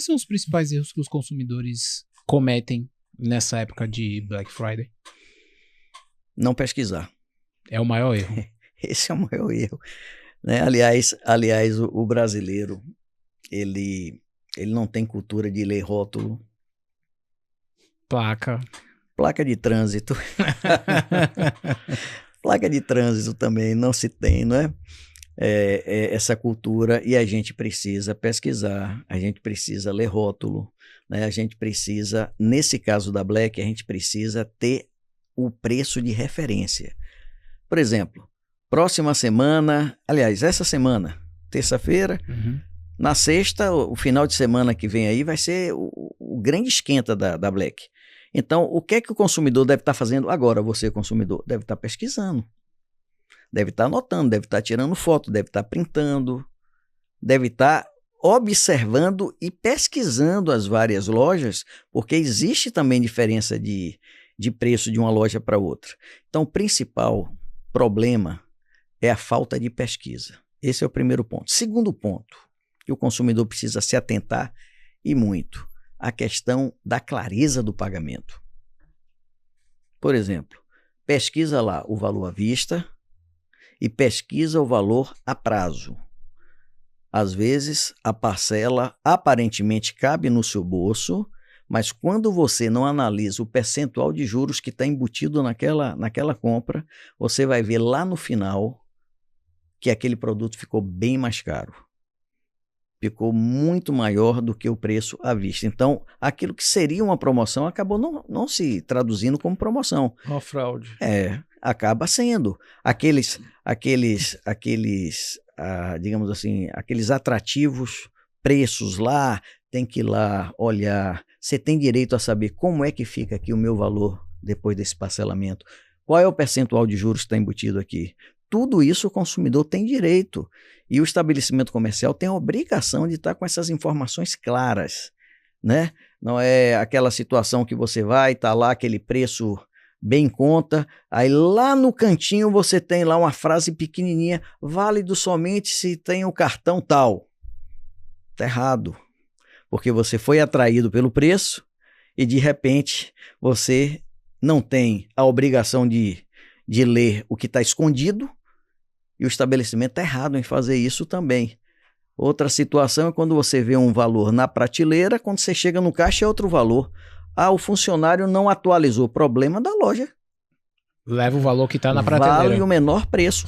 Quais são os principais erros que os consumidores cometem nessa época de Black Friday? Não pesquisar. É o maior erro. Esse é o maior erro, né? Aliás, o brasileiro, ele não tem cultura de ler rótulo. Placa de trânsito. Placa de trânsito também não se tem, não é? Essa cultura, e a gente precisa pesquisar, a gente precisa ler rótulo, né? A gente precisa, nesse caso da Black, a gente precisa ter o preço de referência. Por exemplo, próxima semana, aliás, essa semana, terça-feira, na sexta, o final de semana que vem aí vai ser o grande esquenta da Black. Então, o que é que o consumidor deve estar fazendo agora? Você, consumidor, deve estar pesquisando. Deve estar anotando, deve estar tirando foto, deve estar printando, deve estar observando e pesquisando as várias lojas, porque existe também diferença de preço de uma loja para outra. Então, o principal problema é a falta de pesquisa. Esse é o primeiro ponto. Segundo ponto, que o consumidor precisa se atentar, e muito, a questão da clareza do pagamento. Por exemplo, pesquisa lá o valor à vista, e pesquisa o valor a prazo. Às vezes, a parcela aparentemente cabe no seu bolso, mas quando você não analisa o percentual de juros que está embutido naquela compra, você vai ver lá no final que aquele produto ficou bem mais caro. Ficou muito maior do que o preço à vista. Então, aquilo que seria uma promoção acabou não se traduzindo como promoção. Uma fraude. Acaba sendo. Aqueles digamos assim, aqueles atrativos preços lá, tem que ir lá olhar. Você tem direito a saber como é que fica aqui o meu valor depois desse parcelamento. Qual é o percentual de juros que está embutido aqui? Tudo isso o consumidor tem direito. E o estabelecimento comercial tem a obrigação de estar com essas informações claras, né? Não é aquela situação que você vai, está lá aquele preço bem em conta, aí lá no cantinho você tem lá uma frase pequenininha, válido somente se tem o cartão tal. Está errado, porque você foi atraído pelo preço e de repente você não tem a obrigação de ler o que está escondido, e o estabelecimento está errado em fazer isso também. Outra situação é quando você vê um valor na prateleira, quando você chega no caixa é outro valor. O funcionário não atualizou. Problema da loja. Leva o valor que está na prateleira. Vale o menor preço.